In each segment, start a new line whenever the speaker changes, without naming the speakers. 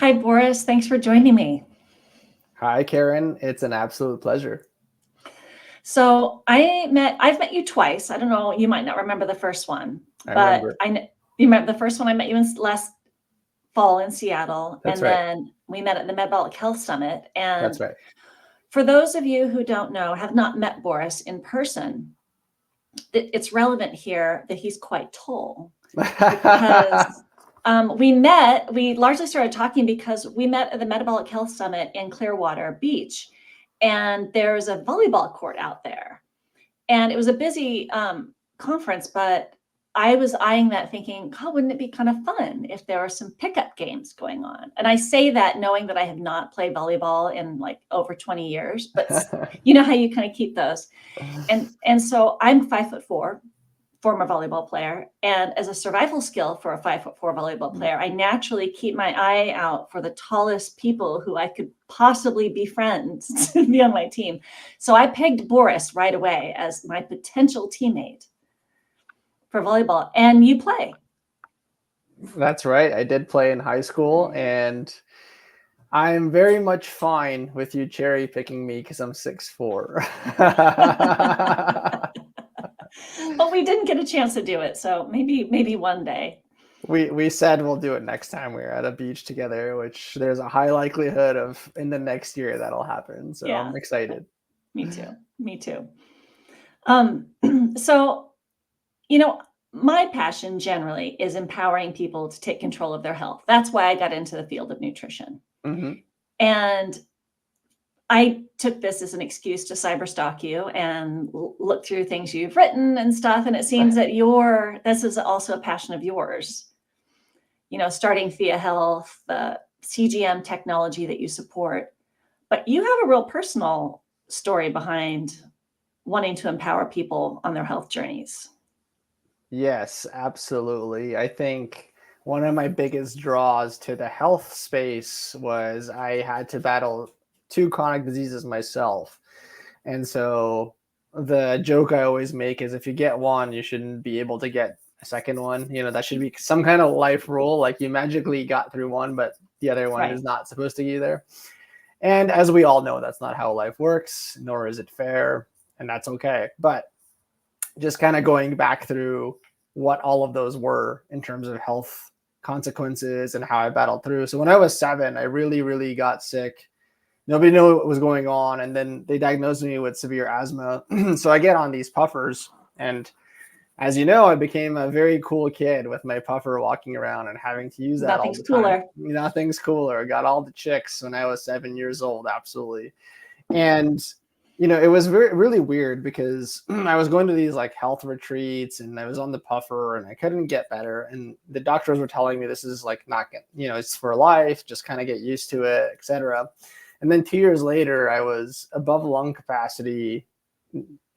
Hi, Boris. Thanks for joining me.
Hi, Karen. It's an absolute pleasure.
So I've met you twice. I don't know, you might not remember the first one,
I
but
remember.
you remember the first one I met you in last fall in Seattle,
That's
and
right.
then we met at the Metabolic Health Summit. And
That's right.
for those of you who don't know, have not met Boris in person, it's relevant here that he's quite tall because we largely started talking because we met at the Metabolic Health Summit in Clearwater Beach, and there's a volleyball court out there. And it was a busy conference, but I was eyeing that thinking, God, wouldn't it be kind of fun if there were some pickup games going on? And I say that knowing that I have not played volleyball in like over 20 years, but you know how you kind of keep those. And so I'm 5'4", former volleyball player. And as a survival skill for a 5'4" volleyball player, I naturally keep my eye out for the tallest people who I could possibly befriend to be on my team. So I pegged Boris right away as my potential teammate for volleyball. And you play.
That's right. I did play in high school, and I'm very much fine with you cherry picking me because I'm 6'4".
But we didn't get a chance to do it. So maybe one day.
We said we'll do it next time we're at a beach together, which there's a high likelihood of in the next year that'll happen. So
Yeah,
I'm excited.
me too. Me too. Um, so, you know, my passion generally is empowering people to take control of their health. That's why I got into the field of nutrition.
Hmm.
And I took this as an excuse to cyberstalk you and look through things you've written and stuff. And it seems that this is also a passion of yours. You know, starting Theia Health, the CGM technology that you support. But you have a real personal story behind wanting to empower people on their health journeys.
Yes, absolutely. I think one of my biggest draws to the health space was I had to battle two chronic diseases myself. And so the joke I always make is if you get one, you shouldn't be able to get a second one. That should be some kind of life rule. Like you magically got through one, but the other one
Right.
is not supposed to be there. And as we all know, that's not how life works, nor is it fair. And that's okay. But just kind of going back through what all of those were in terms of health consequences and how I battled through. So when I was 7, I really, really got sick. Nobody knew what was going on. And then they diagnosed me with severe asthma. So I get on these puffers. And as you know, I became a very cool kid with my puffer walking around and having to use that all
Nothing's
the time.
cooler.
Nothing's cooler. Got all the chicks when I was 7 years old. Absolutely. And it was really weird because I was going to these like health retreats and I was on the puffer and I couldn't get better. And the doctors were telling me this is like not, it's for life, just kind of get used to it, etc. And then 2 years later, I was above lung capacity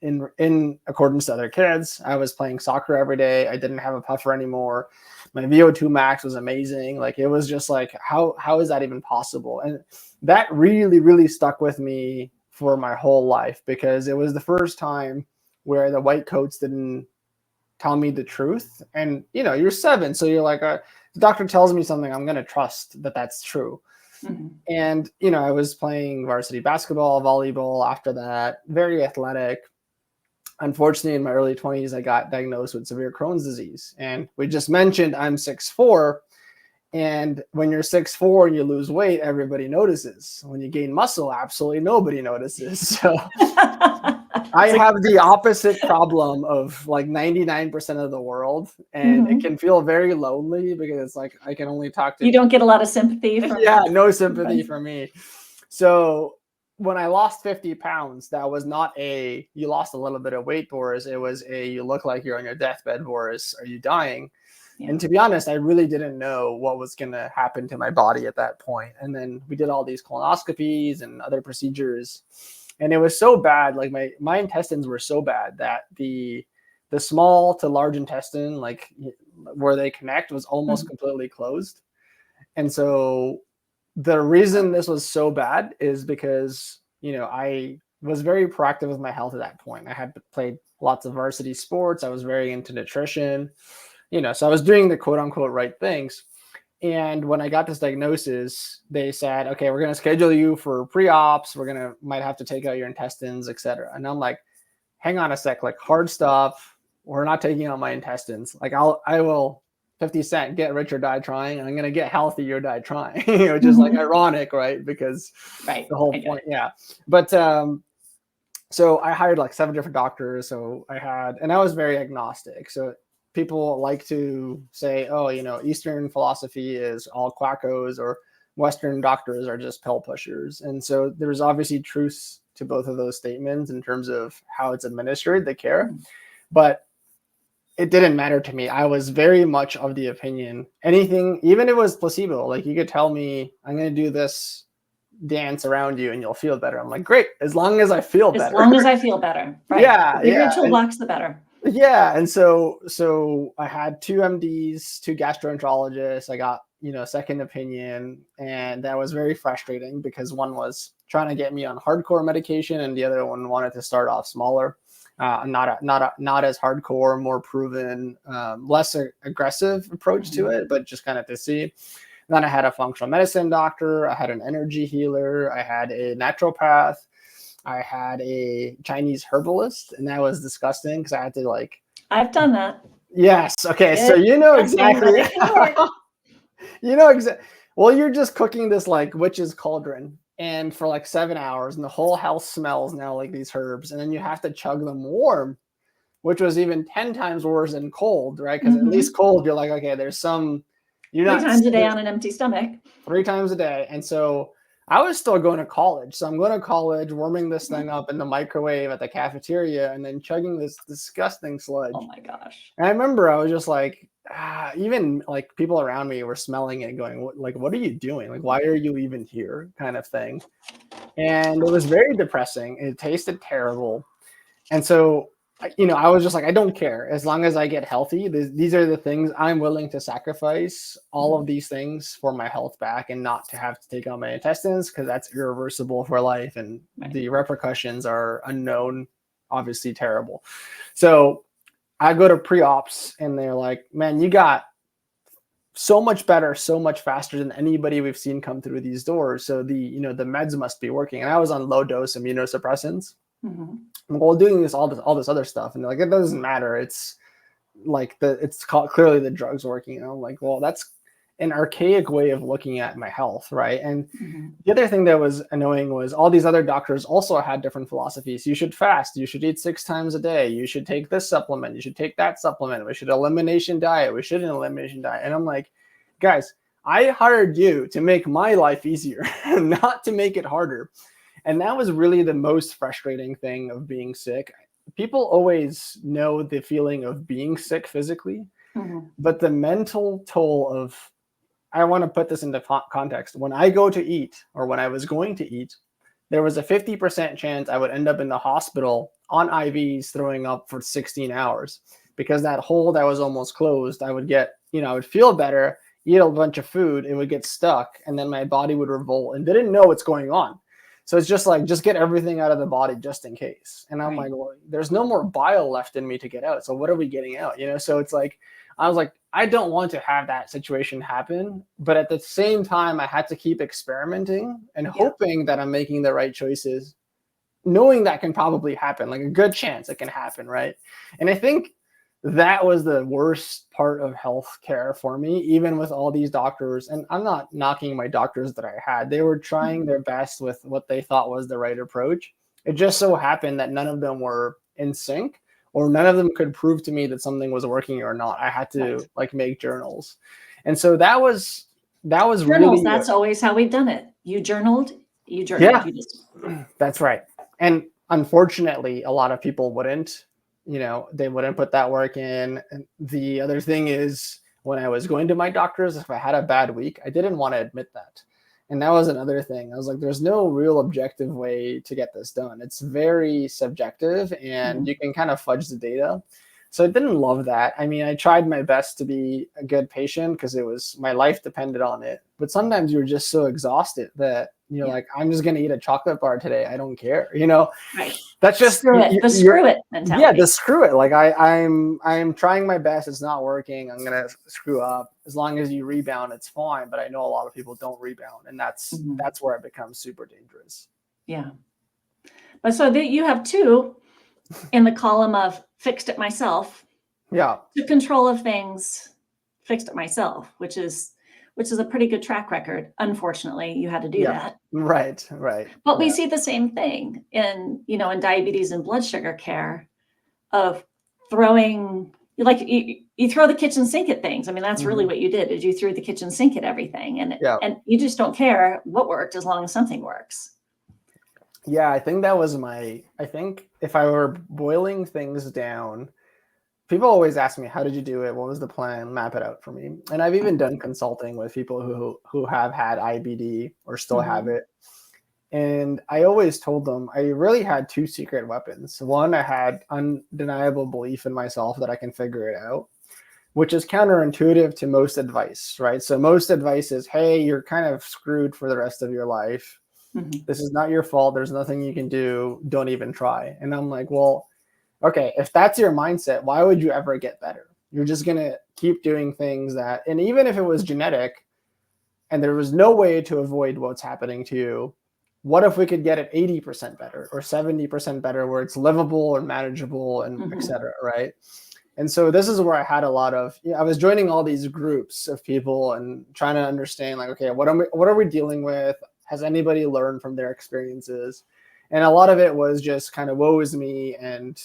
in accordance to other kids. I was playing soccer every day. I didn't have a puffer anymore. My VO2 max was amazing. Like it was just like, how is that even possible? And that really, really stuck with me for my whole life because it was the first time where the white coats didn't tell me the truth. And you're 7, so you're like, the doctor tells me something, I'm going to trust that that's true.
Mm-hmm.
And I was playing varsity basketball, volleyball after that, very athletic. Unfortunately, in my early 20s, I got diagnosed with severe Crohn's disease. And we just mentioned I'm 6'4". And when you're 6'4" and you lose weight, everybody notices. When you gain muscle, absolutely nobody notices. So I have the opposite problem of like 99% of the world. And it
Mm-hmm.
can feel very lonely because it's like I can only talk to
You don't get a lot of sympathy from
no sympathy
friends.
for me. So when I lost 50 pounds, that was not a you lost a little bit of weight, Boris. It was a you look like you're on your deathbed, Boris. Are you dying?
Yeah.
And to be honest, I really didn't know what was going to happen to my body at that point. And then we did all these colonoscopies and other procedures. And it was so bad. Like my intestines were so bad that the small to large intestine, like where they connect, was almost completely closed. And so the reason this was so bad is because, I was very proactive with my health at that point. I had played lots of varsity sports. I was very into nutrition, so I was doing the quote unquote right things. And when I got this diagnosis, they said, okay, we're going to schedule you for pre-ops. Might have to take out your intestines, etc. And I'm like, hang on a sec, like hard stuff. We're not taking out my intestines. Like I will 50 Cent, get rich or die trying. And I'm going to get healthy or die trying, which is like ironic, right? Because the whole point. Yeah. But, so I hired like 7 different doctors. And I was very agnostic. So people like to say, oh, Eastern philosophy is all quackos, or Western doctors are just pill pushers. And so there's obviously truths to both of those statements in terms of how it's administered, the care. But it didn't matter to me. I was very much of the opinion, anything, even if it was placebo, like you could tell me, I'm going to do this dance around you and you'll feel better. I'm like, great, as long as I feel better.
As long as I feel better. Right.
Yeah.
The bigger toolbox, the better.
Yeah. And so I had 2 MDs, 2 gastroenterologists. I got, second opinion. And that was very frustrating because one was trying to get me on hardcore medication and the other one wanted to start off smaller. Not as hardcore, more proven, less aggressive approach to it, but just kind of to see. Then I had a functional medicine doctor. I had an energy healer. I had a naturopath. I had a Chinese herbalist, and that was disgusting because I had to
I've done that.
Yes. Okay. So exactly. Well, you're just cooking this like witch's cauldron, and for like 7 hours, and the whole house smells now like these herbs, and then you have to chug them warm, which was even 10 times worse than cold, right? Because at least cold, you're like, okay, there's some. You're
3 times a day on an empty stomach.
3 times a day. And so I was still going to college. So I'm going to college, warming this thing up in the microwave at the cafeteria, and then chugging this disgusting sludge.
Oh my gosh.
And I remember I was just like, even like people around me were smelling it going, what are you doing? Like, why are you even here? Kind of thing. And it was very depressing. It tasted terrible. And so I was just like, I don't care. As long as I get healthy, these are the things I'm willing to sacrifice all of these things for my health back, and not to have to take out my intestines, because that's irreversible for life. And the repercussions are unknown, obviously terrible. So I go to pre-ops and they're like, man, you got so much better, so much faster than anybody we've seen come through these doors. So the meds must be working. And I was on low dose immunosuppressants. While doing all this other stuff, and they're like, it doesn't matter. It's like clearly the drug's working. And I'm like, well, that's an archaic way of looking at my health, right? And the other thing that was annoying was all these other doctors also had different philosophies. You should fast. You should eat 6 times a day. You should take this supplement. You should take that supplement. We should elimination diet. We should an elimination diet. And I'm like, guys, I hired you to make my life easier, not to make it harder. And that was really the most frustrating thing of being sick. People always know the feeling of being sick physically, but the mental toll of, I want to put this into context. When I go to eat, or when I was going to eat, there was a 50% chance I would end up in the hospital on IVs throwing up for 16 hours, because that hole that was almost closed, I would get, I would feel better, eat a bunch of food, it would get stuck, and then my body would revolt and didn't know what's going on. So it's just like, just get everything out of the body just in case. And I'm like, well, there's no more bile left in me to get out. So what are we getting out? So it's like, I was like, I don't want to have that situation happen. But at the same time, I had to keep experimenting and hoping that I'm making the right choices, knowing that can probably happen, like a good chance it can happen, right? And I think that was the worst part of healthcare for me, even with all these doctors. And I'm not knocking my doctors that I had. They were trying their best with what they thought was the right approach. It just so happened that none of them were in sync, or none of them could prove to me that something was working or not. I had to make journals. And so that was journals, really.
That's always how we've done it. You journaled.
Yeah, that's right. And unfortunately, a lot of people wouldn't. They wouldn't put that work in. And the other thing is, when I was going to my doctors, if I had a bad week, I didn't want to admit that. And that was another thing. I was like, there's no real objective way to get this done. It's very subjective, and you can kind of fudge the data. So I didn't love that. I mean, I tried my best to be a good patient because my life depended on it. But sometimes you're just so exhausted that You're
Yeah.
like, I'm just going to eat a chocolate bar today. I don't care.
Right.
That's just
Screw it. The screw it mentality.
Yeah, the screw it. Like I'm trying my best. It's not working. I'm gonna screw up. As long as you rebound, it's fine. But I know a lot of people don't rebound, and that's where it becomes super dangerous.
Yeah. But so you have two in the column of fixed it myself.
Yeah.
To control of things, fixed it myself, which is a pretty good track record. Unfortunately, you had to do that.
Right.
But we see the same thing in diabetes and blood sugar care of throwing, like you throw the kitchen sink at things. I mean, that's really what you did, is you threw the kitchen sink at everything, and you just don't care what worked as long as something works.
Yeah, I think that was I think if I were boiling things down, people always ask me, how did you do it? What was the plan? Map it out for me. And I've even done consulting with people who have had IBD or still have it. And I always told them I really had two secret weapons. One, I had undeniable belief in myself that I can figure it out, which is counterintuitive to most advice, right? So most advice is, hey, you're kind of screwed for the rest of your life. This is not your fault. There's nothing you can do. Don't even try. And I'm like, well, okay, if that's your mindset, why would you ever get better? You're just going to keep doing things and even if it was genetic and there was no way to avoid what's happening to you, what if we could get it 80% better or 70% better where it's livable or manageable and et cetera, right? And so this is where I had a lot of, I was joining all these groups of people and trying to understand, like, okay, what are we dealing with? Has anybody learned from their experiences? And a lot of it was just kind of woe is me and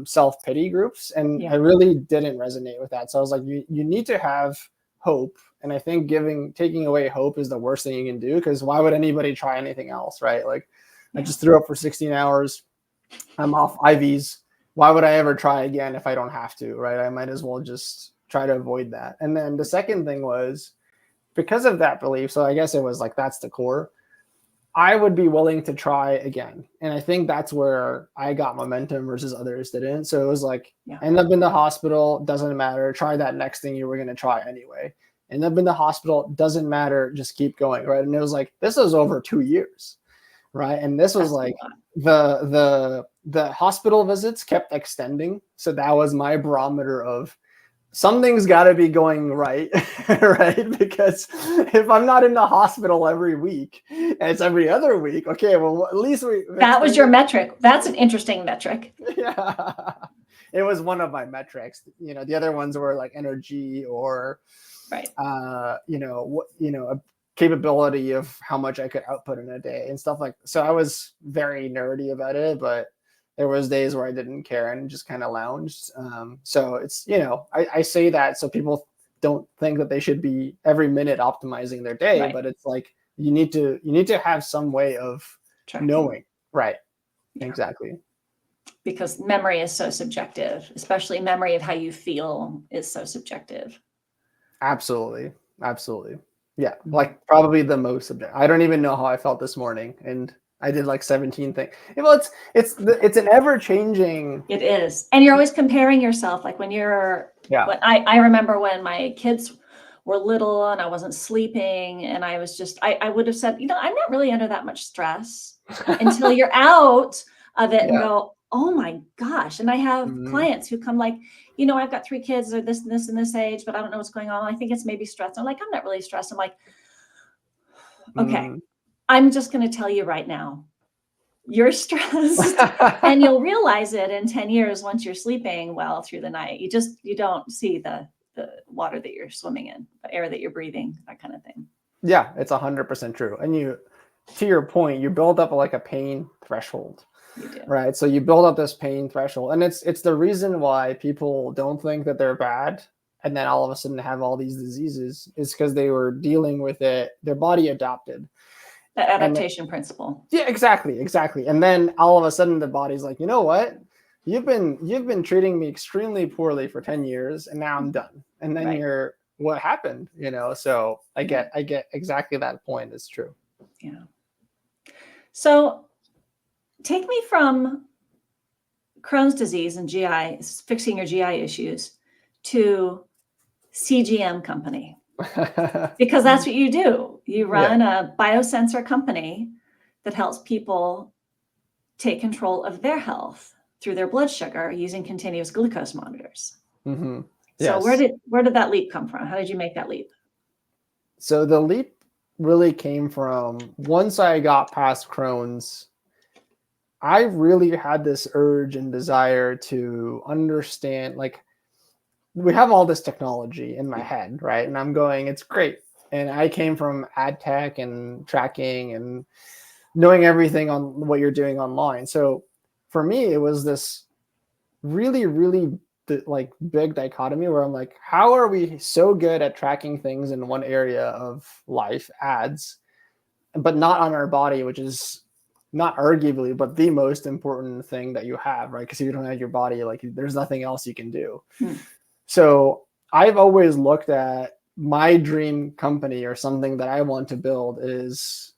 self-pity groups. And I really didn't resonate with that. So I was like, you need to have hope. And I think taking away hope is the worst thing you can do, because why would anybody try anything else, right? Like I just threw up for 16 hours. I'm off IVs. Why would I ever try again if I don't have to, right? I might as well just try to avoid that. And then the second thing was, because of that belief, so I guess it was like, that's the core, I would be willing to try again. And I think that's where I got momentum versus others didn't. So it was like, end up in the hospital, doesn't matter. Try that next thing you were going to try anyway. End up in the hospital, doesn't matter. Just keep going, right? And it was like, this was over 2 years, right? And this was like the hospital visits kept extending. So that was my barometer of, something's got to be going right, right? Because if I'm not in the hospital every week and it's every other week, okay, well, at least
that was your metric. That's an interesting metric.
Yeah, it was one of my metrics. The other ones were like energy or, a capability of how much I could output in a day and stuff like. So I was very nerdy about it, but there was days where I didn't care and just kind of lounged. So it's, I say that so people don't think that they should be every minute optimizing their day, but it's like, you need to have some way of knowing. Right. Yeah. Exactly.
Because memory is so subjective, especially memory of how you feel is so subjective.
Absolutely. Yeah. Like probably the most subjective. I don't even know how I felt this morning. And I did like 17 things. Well, it's an ever changing.
It is. And you're always comparing yourself. Like when I remember when my kids were little and I wasn't sleeping and I was just, I would have said, I'm not really under that much stress until you're out of it and go, oh my gosh. And I have clients who come like, I've got 3 kids, or this and this and this age, but I don't know what's going on. I think it's maybe stress. I'm like, I'm not really stressed. I'm like, okay. I'm just going to tell you right now, you're stressed and you'll realize it in 10 years once you're sleeping well through the night. You don't see the water that you're swimming in, the air that you're breathing, that kind of thing.
Yeah, it's 100% true. And to your point, you build up like a pain threshold, right? So you build up this pain threshold, and it's the reason why people don't think that they're bad. And then all of a sudden have all these diseases is because they were dealing with it. Their body adapted.
The adaptation principle.
Yeah, exactly. And then all of a sudden the body's like, you know what? You've been treating me extremely poorly for 10 years and now I'm done. And then what happened? So I get exactly that point. It's true.
Yeah. So take me from Crohn's disease and GI, fixing your GI issues, to CGM company. Because that's what you do. You run
Yeah.
a biosensor company that helps people take control of their health through their blood sugar using continuous glucose monitors.
Hmm.
So where
Yes.
did that leap come from? How did you make that leap?
So the leap really came from once I got past Crohn's, I really had this urge and desire to understand, like, we have all this technology in my head, right? And I'm going, it's great. And I came from ad tech and tracking and knowing everything on what you're doing online. So for me, it was this really, really like big dichotomy where I'm like, how are we so good at tracking things in one area of life, ads, but not on our body, which is not arguably, but the most important thing that you have, right? Because if you don't have your body, like there's nothing else you can do.
Hmm.
So I've always looked at my dream company or something that I want to build is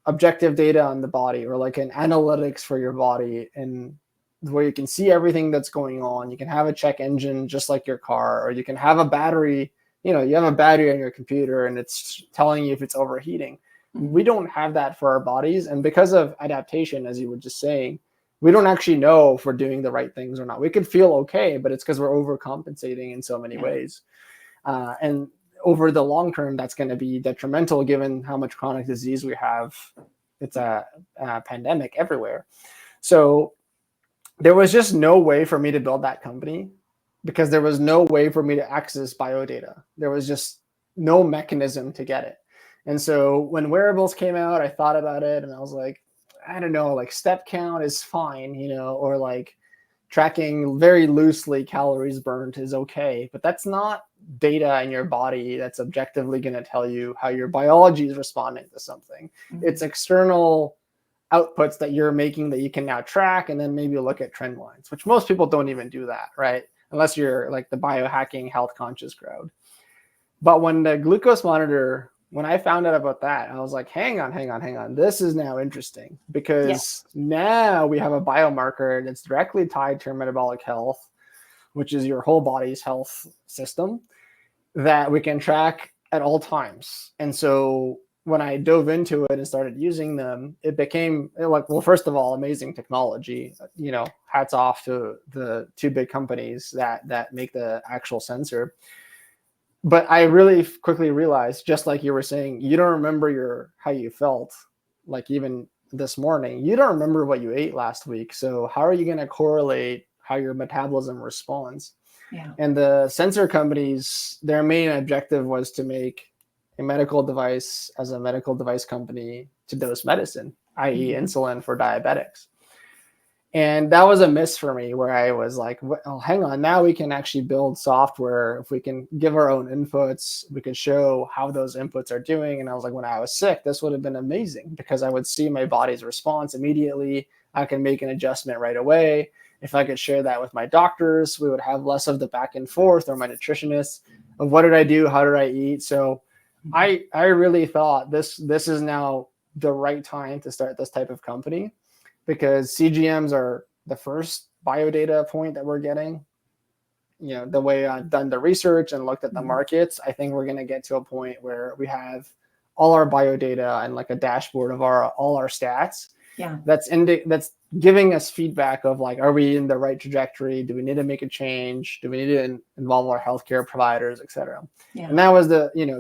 objective data on the body, or like an analytics for your body, and where you can see everything that's going on. You can have a check engine just like your car, or you can have a battery, you have a battery on your computer and it's telling you if it's overheating. We don't have that for our bodies. And because of adaptation, as you were just saying, we don't actually know if we're doing the right things or not. We could feel okay, but it's because we're overcompensating in so many ways. And over the long term, that's going to be detrimental given how much chronic disease we have. It's a pandemic everywhere. So there was just no way for me to build that company because there was no way for me to access biodata. There was just no mechanism to get it. And so when wearables came out, I thought about it and I was like, I don't know, like step count is fine, or like tracking very loosely calories burnt is okay, but that's not data in your body that's objectively going to tell you how your biology is responding to something.
Mm-hmm.
It's external outputs that you're making that you can now track and then maybe look at trend lines, which most people don't even do that, right? Unless you're like the biohacking health conscious crowd. But when the glucose monitor, when I found out about that, I was like, hang on. This is now interesting because now we have a biomarker that's directly tied to your metabolic health, which is your whole body's health system, that we can track at all times. And so when I dove into it and started using them, it became like, well, first of all, amazing technology. Hats off to the two big companies that make the actual sensor. But I really quickly realized, just like you were saying, you don't remember how you felt, like even this morning. You don't remember what you ate last week. So how are you going to correlate how your metabolism responds?
Yeah.
And the sensor companies, their main objective was to make a medical device as a medical device company to dose medicine, i.e. insulin for diabetics. And that was a miss for me, where I was like, well, hang on, now we can actually build software. If we can give our own inputs, we can show how those inputs are doing. And I was like, when I was sick, this would have been amazing because I would see my body's response immediately. I can make an adjustment right away. If I could share that with my doctors, we would have less of the back and forth, or my nutritionists, of what did I do? How did I eat? So I really thought this is now the right time to start this type of company, because CGMs are the first biodata point that we're getting. The way I've done the research and looked at the markets, I think we're going to get to a point where we have all our biodata and like a dashboard of all our stats.
Yeah.
That's giving us feedback of like, are we in the right trajectory? Do we need to make a change? Do we need to involve our healthcare providers, et cetera?
Yeah.
And that was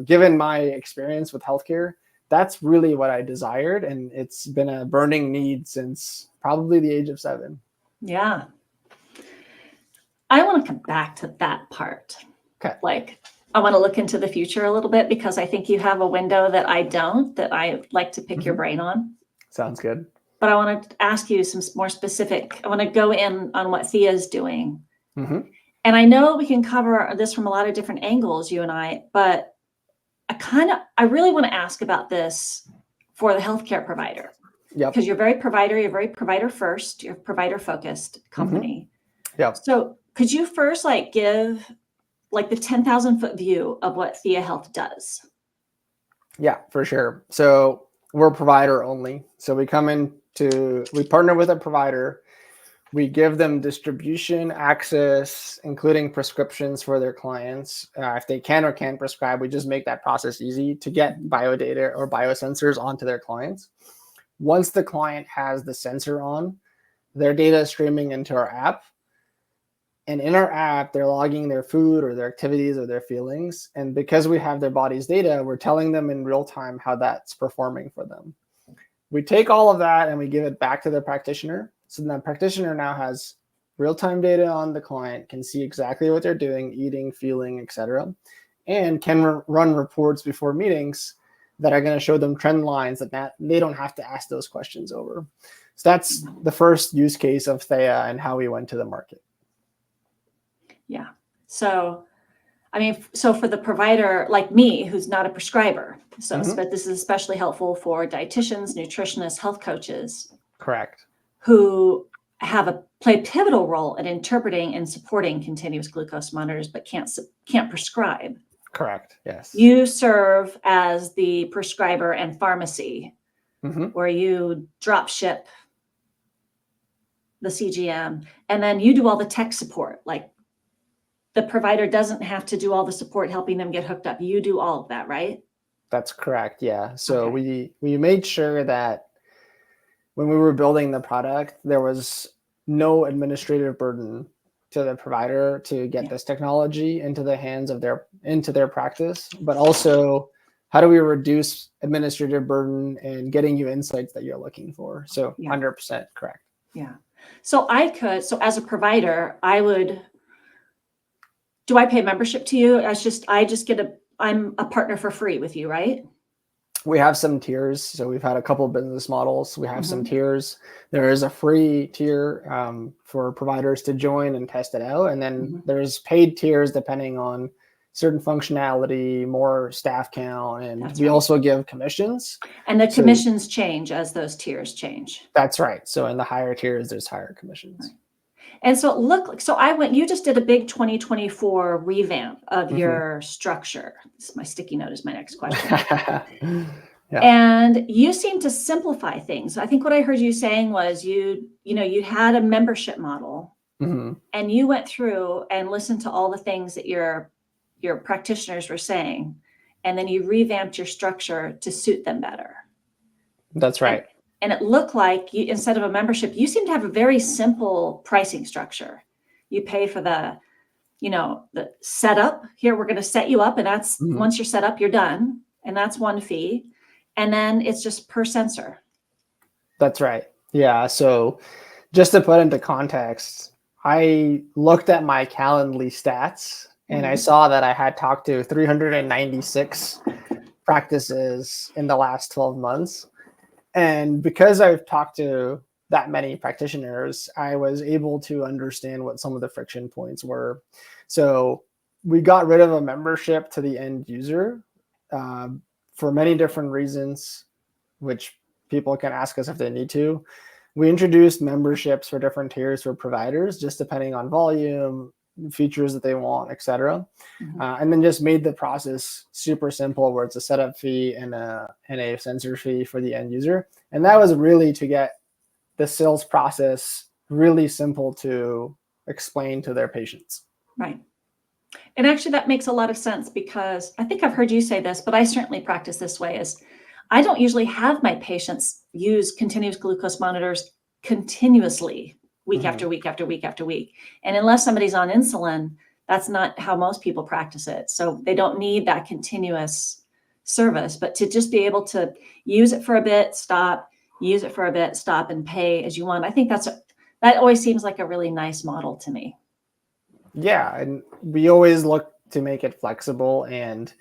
given my experience with healthcare, that's really what I desired. And it's been a burning need since probably the age of 7.
Yeah. I want to come back to that part.
Okay.
Like, I want to look into the future a little bit because I think you have a window that I don't, that I like to pick your brain on.
Sounds good.
But I want to ask you some more specific, I want to go in on what Theia is doing.
Mm-hmm.
And I know we can cover this from a lot of different angles, you and I, but I really want to ask about this for the healthcare provider.
Yeah.
Because you're very provider first, you're a provider focused company.
Yeah.
So could you first give the 10,000 foot view of what Theia Health does?
Yeah, for sure. So we're provider only. So we partner with a provider. We give them distribution access, including prescriptions for their clients. If they can or can't prescribe, we just make that process easy to get biodata or biosensors onto their clients. Once the client has the sensor on, their data is streaming into our app. And in our app, they're logging their food or their activities or their feelings. And because we have their body's data, we're telling them in real time how that's performing for them. We take all of that and we give it back to the practitioner. So that practitioner now has real-time data on the client, can see exactly what they're doing, eating, feeling, etc., and can run reports before meetings that are going to show them trend lines that they don't have to ask those questions over. So that's the first use case of Theia and how we went to the market.
Yeah. So, I mean, so for the provider like me, who's not a prescriber, but this is especially helpful for dietitians, nutritionists, health coaches.
Correct.
Who play a pivotal role in interpreting and supporting continuous glucose monitors, but can't prescribe.
Correct. Yes.
You serve as the prescriber and pharmacy, where you drop ship the CGM, and then you do all the tech support. Like the provider doesn't have to do all the support helping them get hooked up. You do all of that, right?
That's correct. Yeah. So we made sure that when we were building the product, there was no administrative burden to the provider to get this technology into the hands of their practice, but also how do we reduce administrative burden and getting you insights that you're looking for? So 100% correct.
Yeah. So as a provider, do I pay membership to you? I'm a partner for free with you, right?
We have some tiers. So we've had a couple of business models. We have some tiers. There is a free tier for providers to join and test it out. And then there's paid tiers depending on certain functionality, more staff count, and we also give commissions.
And the commissions change as those tiers change.
That's right. So in the higher tiers, there's higher commissions.
Right. And so you just did a big 2024 revamp of your structure. My sticky note is my next question. And you seem to simplify things. I think what I heard you saying was you had a membership model and you went through and listened to all the things that your practitioners were saying, and then you revamped your structure to suit them better.
That's right.
And it looked like instead of a membership, you seem to have a very simple pricing structure. You pay for the setup. Here, we're going to set you up, and that's once you're set up, you're done. And that's one fee. And then it's just per sensor.
That's right. Yeah. So just to put into context, I looked at my Calendly stats and I saw that I had talked to 396 practices in the last 12 months. And because I've talked to that many practitioners, I was able to understand what some of the friction points were. So we got rid of a membership to the end user for many different reasons, which people can ask us if they need to. We introduced memberships for different tiers for providers, just depending on volume, features that they want, etc. And then just made the process super simple, where it's a setup fee and a sensor fee for the end user. And that was really to get the sales process really simple to explain to their patients.
Right. And actually that makes a lot of sense, because I think I've heard you say this, but I certainly practice this way, is I don't usually have my patients use continuous glucose monitors continuously week after week after week after week. And unless somebody's on insulin, that's not how most people practice it. So they don't need that continuous service, but to just be able to use it for a bit, stop, use it for a bit, stop, and pay as you want. I think that always seems like a really nice model to me.
Yeah, and we always look to make it flexible, and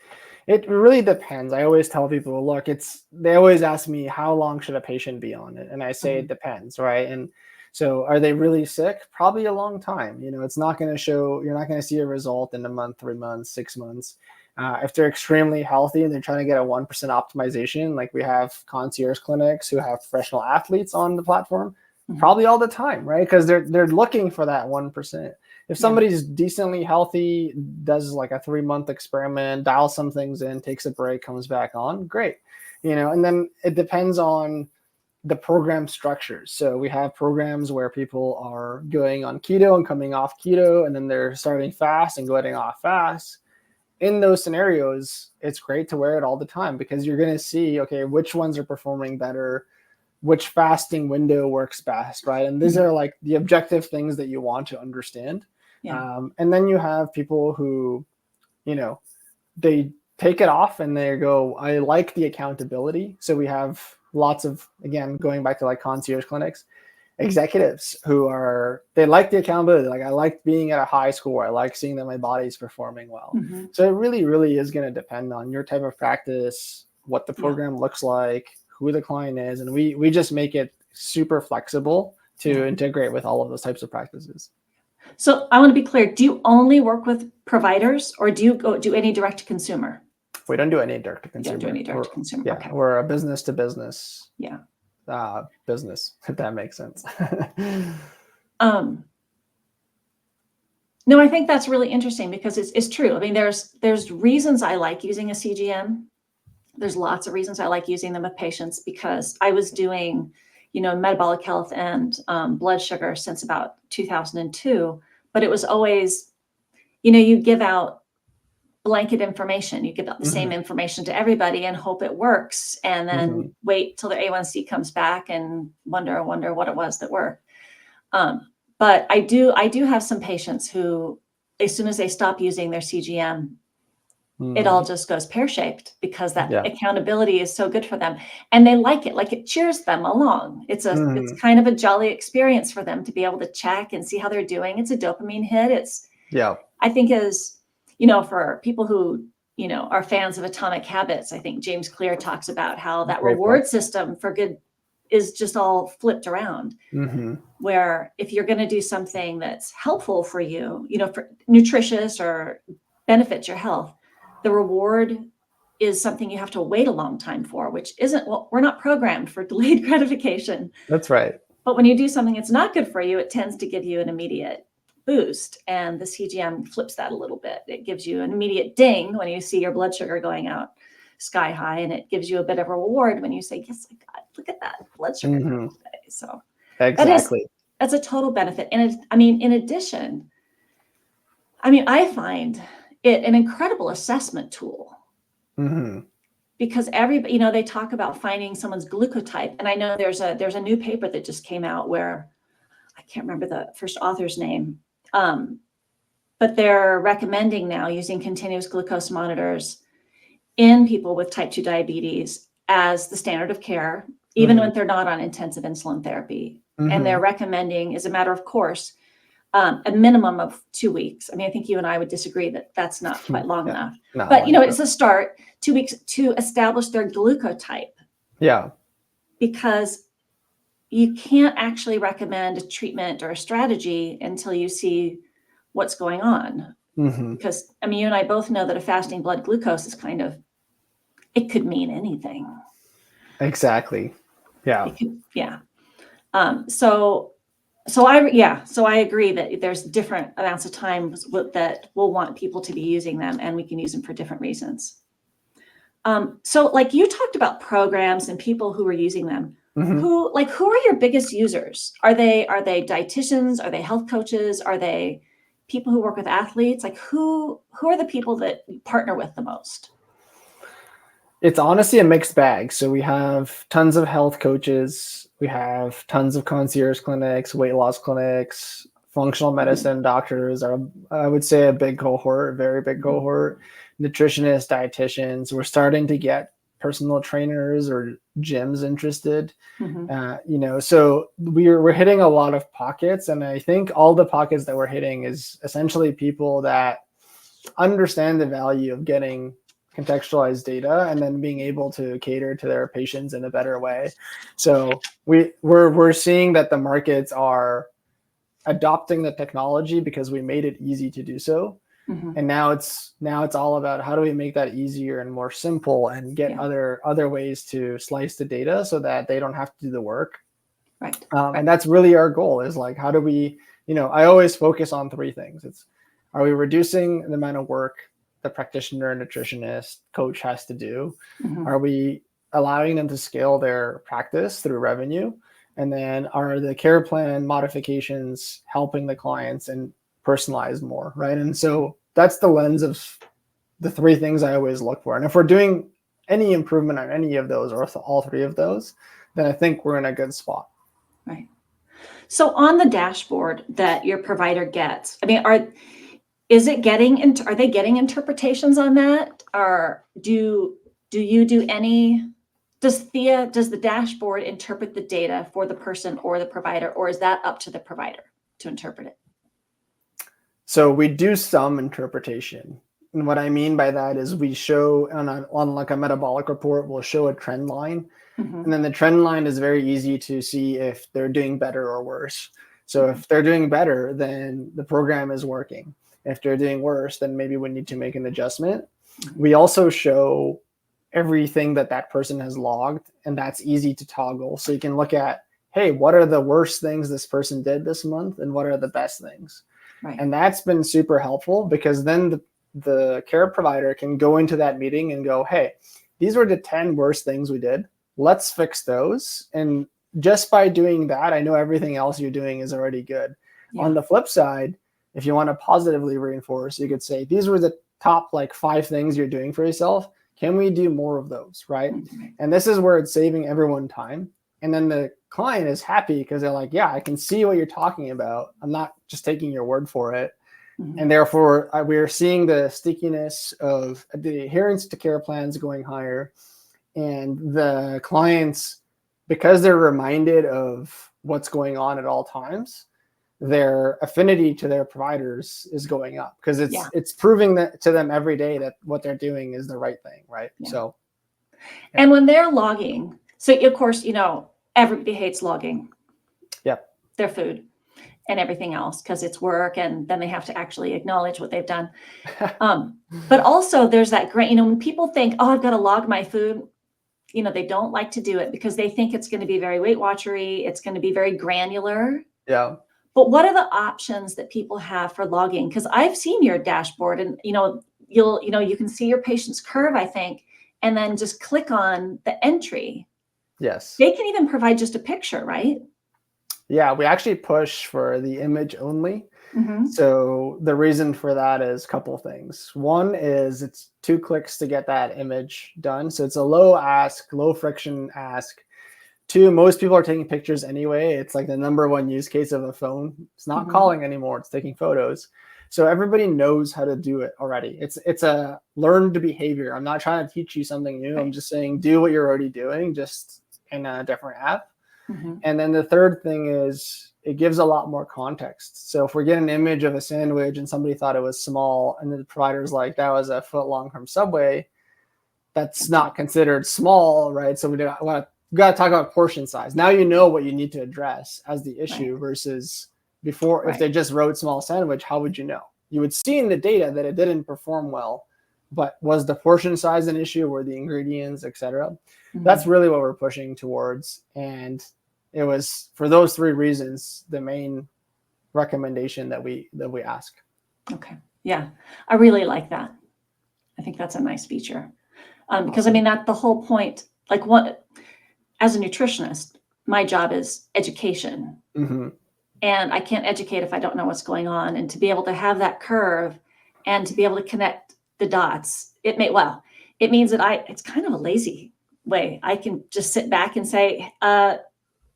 it really depends. I always tell people, look, they always ask me, how long should a patient be on it? And I say it depends, right? And so are they really sick? Probably a long time. It's not going to show, you're not going to see a result in a month, 3 months, 6 months. If they're extremely healthy and they're trying to get a 1% optimization, like we have concierge clinics who have professional athletes on the platform, probably all the time, right? Because they're looking for that 1%. If somebody's decently healthy, does like a 3-month experiment, dials some things in, takes a break, comes back on, great. And then it depends on the program structures. So we have programs where people are going on keto and coming off keto, and then they're starting fast and going off fast. In those scenarios, it's great to wear it all the time because you're going to see, okay, which ones are performing better, which fasting window works best, right? And these are like the objective things that you want to understand. And then you have people who, they take it off and they go, I like the accountability. So we have lots of, again, going back to like concierge clinics, executives who they like the accountability. Like, I like being at a high score. I like seeing that my body's performing well. So it really, really is going to depend on your type of practice, what the program looks like, who the client is. And we just make it super flexible to integrate with all of those types of practices.
So I want to be clear. Do you only work with providers, or do you do any direct to consumer?
We don't do any direct to consumer.
Don't do any direct to consumer.
Yeah,
okay.
We're a business to business.
Yeah.
Business, if that makes sense.
No, I think that's really interesting because it's true. I mean, there's reasons I like using a CGM. There's lots of reasons I like using them with patients because I was doing, metabolic health and blood sugar since about 2002, but it was always, you give out blanket information. You give out the same information to everybody and hope it works, and then wait till their A1C comes back and wonder what it was that worked. But I do have some patients who, as soon as they stop using their CGM, it all just goes pear-shaped because that accountability is so good for them, and they like it. Like, it cheers them along. It's kind of a jolly experience for them to be able to check and see how they're doing. It's a dopamine hit. I think for people who, are fans of Atomic Habits, I think James Clear talks about how that reward system for good is just all flipped around, where if you're going to do something that's helpful for you, for nutritious or benefits your health, the reward is something you have to wait a long time for, which isn't, we're not programmed for delayed gratification.
That's right.
But when you do something that's not good for you, it tends to give you an immediate boost. And the CGM flips that a little bit. It gives you an immediate ding when you see your blood sugar going out sky high, and it gives you a bit of a reward when you say, yes, I got, look at that blood sugar today. So
exactly,
that's a total benefit. And in addition, I find it an incredible assessment tool, because everybody, they talk about finding someone's glucotype. And I know there's a new paper that just came out where I can't remember the first author's name, but they're recommending now using continuous glucose monitors in people with type 2 diabetes as the standard of care, even when they're not on intensive insulin therapy. And they're recommending, as a matter of course, a minimum of 2 weeks. I think you and I would disagree that that's not quite long enough. But, it's a start, 2 weeks to establish their glucotype. Yeah. Because you can't actually recommend a treatment or a strategy until you see what's going on. Because, you and I both know that a fasting blood glucose is it could mean anything.
Exactly. Yeah.
So I agree that there's different amounts of time that we'll want people to be using them, and we can use them for different reasons. So like you talked about programs and people who are using them. Who are your biggest users? Are they dietitians? Are they health coaches? Are they people who work with athletes? Like who are the people that you partner with the most?
It's honestly a mixed bag. So we have tons of health coaches. We have tons of concierge clinics, weight loss clinics, functional medicine doctors are, I would say, a big cohort, very big cohort. Nutritionists, dietitians. We're starting to get personal trainers or gyms interested. So we're hitting a lot of pockets, and I think all the pockets that we're hitting is essentially people that understand the value of getting contextualized data and then being able to cater to their patients in a better way. So we're seeing that the markets are adopting the technology because we made it easy to do so. And now it's all about how do we make that easier and more simple and get other ways to slice the data so that they don't have to do the work. Right. And that's really our goal, is like, how do we, I always focus on three things. Are we reducing the amount of work the practitioner, nutritionist, coach has to do? Are we allowing them to scale their practice through revenue? And then are the care plan modifications helping the clients and personalize more, right? And so that's the lens of the three things I always look for. And if we're doing any improvement on any of those or all three of those, then I think we're in a good spot.
Right. So on the dashboard that your provider gets, I mean, are they getting interpretations on that? Or do you do any, does the dashboard interpret the data for the person or the provider, or is that up to the provider to interpret it?
So we do some interpretation. And what I mean by that is we show on like a metabolic report, we'll show a trend line.
Mm-hmm.
And then the trend line is very easy to see if they're doing better or worse. So if they're doing better, then the program is working. If they're doing worse, then maybe we need to make an adjustment. We also show everything that person has logged, and that's easy to toggle. So you can look at, hey, what are the worst things this person did this month and what are the best things?
Right.
And that's been super helpful, because then the care provider can go into that meeting and go, hey, these were the 10 worst things we did. Let's fix those. And just by doing that, I know everything else you're doing is already good. Yeah. On the flip side, if you want to positively reinforce, you could say, these were the top like 5 things you're doing for yourself. Can we do more of those, right? Mm-hmm. And this is where it's saving everyone time. And then the client is happy because they're like, yeah, I can see what you're talking about. I'm not just taking your word for it. Mm-hmm. And therefore, we're seeing the stickiness of the adherence to care plans going higher. And the clients, because they're reminded of what's going on at all times, their affinity to their providers is going up, because it's proving that to them every day that what they're doing is the right thing, right? Yeah. So,
and when they're logging, so of course, everybody hates logging.
Yep.
Their food and everything else, because it's work, and then they have to actually acknowledge what they've done. But also there's that great, when people think, oh, I've got to log my food, they don't like to do it because they think it's going to be very Weight Watchery. It's going to be very granular.
Yeah.
But what are the options that people have for logging? Because I've seen your dashboard, and you can see your patient's curve, I think, and then just click on the entry.
Yes.
They can even provide just a picture, right?
Yeah, we actually push for the image only.
Mm-hmm.
So the reason for that is a couple of things. One is it's 2 clicks to get that image done. So it's a low friction ask. 2, most people are taking pictures anyway. It's like the number 1 use case of a phone. It's not calling anymore. It's taking photos. So everybody knows how to do it already. It's a learned behavior. I'm not trying to teach you something new. I'm just saying do what you're already doing, just in a different app. Mm-hmm. And then the third thing is it gives a lot more context. So if we get an image of a sandwich and somebody thought it was small, and the provider's like, that was a foot long from Subway, that's not considered small, right? So we got to talk about portion size. Now you know what you need to address as the issue, versus before. If they just wrote small sandwich, how would you know? You would see in the data that it didn't perform well, but was the portion size an issue? Were the ingredients, et cetera? Mm-hmm. That's really what we're pushing towards. And it was for those 3 reasons, the main recommendation that we ask.
Okay. Yeah. I really like that. I think that's a nice feature. Because awesome. That's the whole point. Like, as a nutritionist, my job is education. Mm-hmm. And I can't educate if I don't know what's going on. And to be able to have that curve and to be able to connect the dots, it means that it's kind of a lazy way. I can just sit back and say,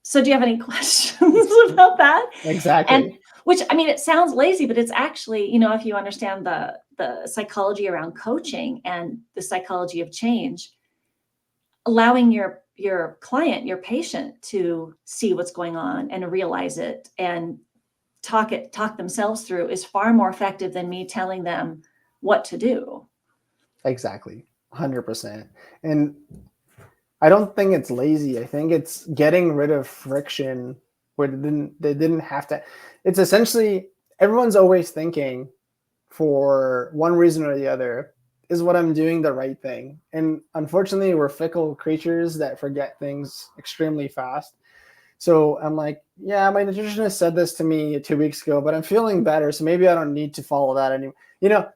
so do you have any questions about that?
Exactly.
And which, it sounds lazy, but it's actually, if you understand the psychology around coaching and the psychology of change, allowing your client, your patient, to see what's going on and realize it and talk themselves through is far more effective than me telling them what to do. Exactly.
100%. And I don't think it's lazy. I think it's getting rid of friction where they didn't have to. It's essentially, everyone's always thinking, for one reason or the other, is what I'm doing the right thing? And unfortunately, we're fickle creatures that forget things extremely fast. So I'm like, yeah, my nutritionist said this to me 2 weeks ago, but I'm feeling better, so maybe I don't need to follow that anymore.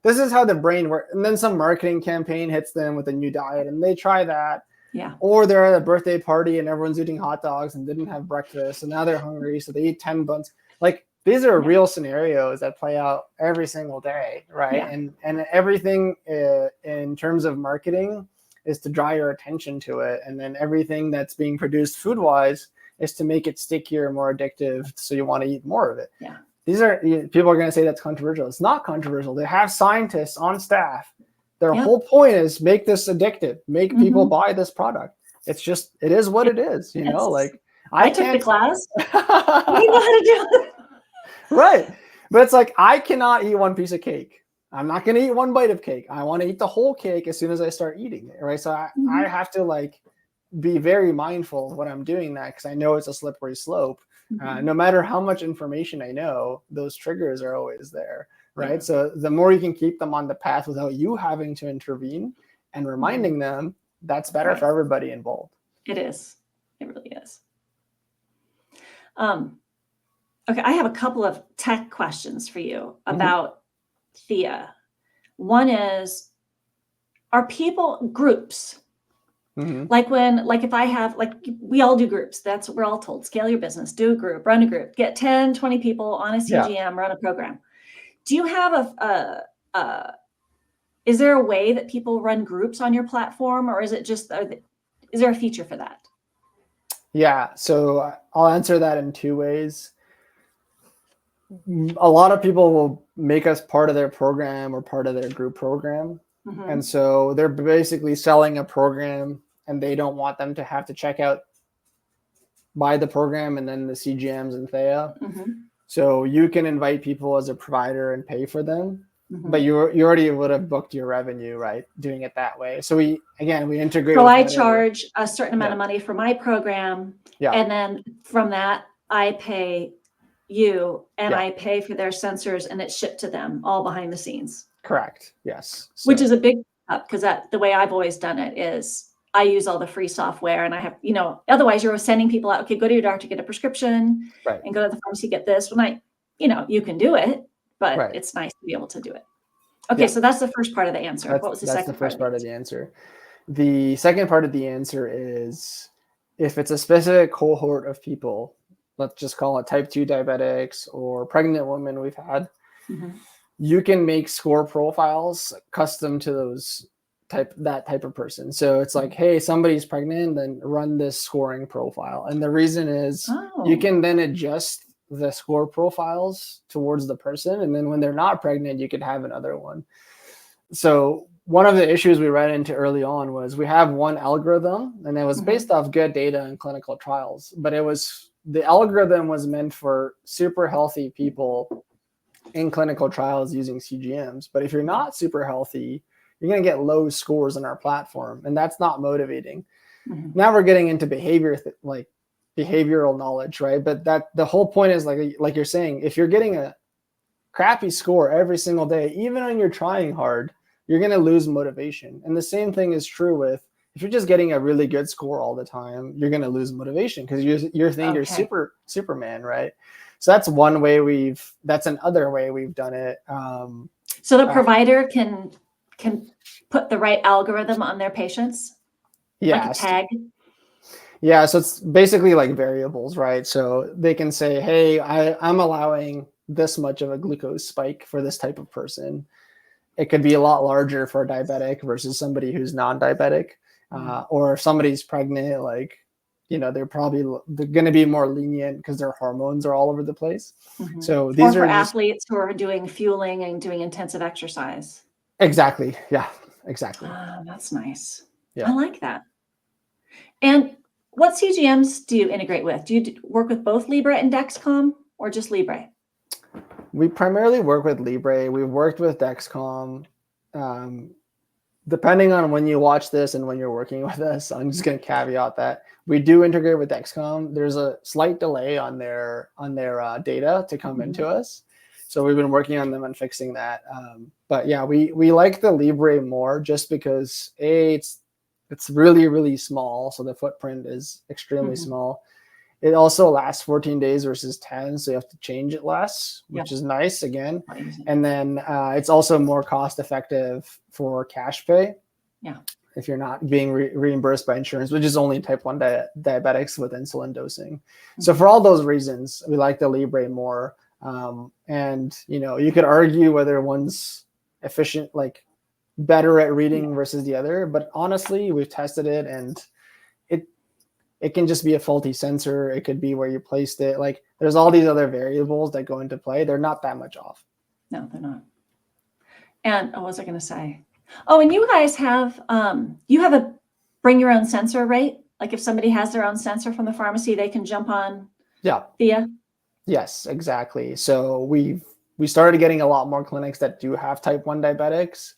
This is how the brain works. And then some marketing campaign hits them with a new diet, and they try that.
Yeah.
Or they're at a birthday party and everyone's eating hot dogs and didn't have breakfast, and now they're hungry, so they eat 10 buns. Like, these are real scenarios that play out every single day, right?
Yeah.
And everything in terms of marketing is to draw your attention to it, and then everything that's being produced food-wise is to make it stickier, more addictive, so you want to eat more of it.
Yeah.
These are, people are going to say that's controversial. It's not controversial. They have scientists on staff. Their whole point is make this addictive, make people buy this product. It's just, it is what it is, you know, like
I took the class. We know how to do it.
Right. But it's like, I cannot eat one piece of cake. I'm not going to eat one bite of cake. I want to eat the whole cake as soon as I start eating it. Right. So I have to like be very mindful of what I'm doing that, because I know it's a slippery slope. No matter how much information I know, those triggers are always there. Right. Yeah. So the more you can keep them on the path without you having to intervene and reminding them, that's better for everybody involved.
It is. It really is. Okay, I have a couple of tech questions for you about Theia. One is, are people groups? Like if I have, like, we all do groups. That's what we're all told. Scale your business, do a group, run a group, get 10, 20 people on a CGM, run a program. Do you have is there a way that people run groups on your platform, or is it just, is there a feature for that?
Yeah, so I'll answer that in two ways. A lot of people will make us part of their program or part of their group program. And so they're basically selling a program, and they don't want them to have to check out, buy the program and then the CGMs and Theia. So you can invite people as a provider and pay for them, but you already would have booked your revenue, right, doing it that way. So we integrate.
So I charge a certain amount of money for my program, and then from that I pay you, and I pay for their sensors, and it's shipped to them all behind the scenes.
Correct. Yes.
So, which is a big up, because the way I've always done it is I use all the free software, and I have, otherwise you're sending people out, okay, go to your doctor, get a prescription, and go to the pharmacy, get this. When you can do it, but it's nice to be able to do it. Okay, so that's the first part of the answer. What was the second part? That's the first part of the answer.
The second part of the answer is, if it's a specific cohort of people, let's just call it type 2 diabetics or pregnant women we've had, you can make score profiles custom to that type of person. So it's like, hey, somebody's pregnant, then run this scoring profile. And the reason is you can then adjust the score profiles towards the person. And then when they're not pregnant, you could have another one. So one of the issues we ran into early on was we have one algorithm, and it was based off good data in clinical trials, but the algorithm was meant for super healthy people in clinical trials using CGMs. But if you're not super healthy, you're going to get low scores on our platform, and that's not motivating. Now we're getting into behavioral knowledge, right? But the whole point is, like you're saying, if you're getting a crappy score every single day, even when you're trying hard, you're going to lose motivation. And the same thing is true with, if you're just getting a really good score all the time, you're going to lose motivation, because you're thinking you're Superman, right? So that's one way that's another way we've done it.
So the provider can put the right algorithm on their patients?
Yeah.
Like a tag?
Yeah, so it's basically like variables, right? So they can say, hey, I'm allowing this much of a glucose spike for this type of person. It could be a lot larger for a diabetic versus somebody who's non-diabetic. Or if somebody's pregnant, they're going to be more lenient because their hormones are all over the place. So these are
athletes who are doing fueling and doing intensive exercise.
Exactly. Yeah, exactly.
That's nice.
Yeah.
I like that. And what CGMs do you integrate with? Do you work with both Libre and Dexcom, or just Libre?
We primarily work with Libre. We've worked with Dexcom. Depending on when you watch this and when you're working with us, I'm just going to caveat that we do integrate with Dexcom. There's a slight delay on their data to come into us. So we've been working on them and fixing that. But yeah, we like the Libre more, just because it's really, really small. So the footprint is extremely small. It also lasts 14 days versus 10. So you have to change it less, which is nice again. And then it's also more cost effective for cash pay.
Yeah.
if you're not being reimbursed by insurance, which is only type 1 diabetics with insulin dosing. So for all those reasons, we like the Libre more. And, you could argue whether one's efficient, like better at reading versus the other. But honestly, we've tested it, and it can just be a faulty sensor. It could be where you placed it. Like there's all these other variables that go into play. They're not that much off.
No, they're not. And what was I going to say? Oh, and you guys have, you have a bring your own sensor, right? Like if somebody has their own sensor from the pharmacy, they can jump on Theia?
Yes, exactly. So we started getting a lot more clinics that do have type 1 diabetics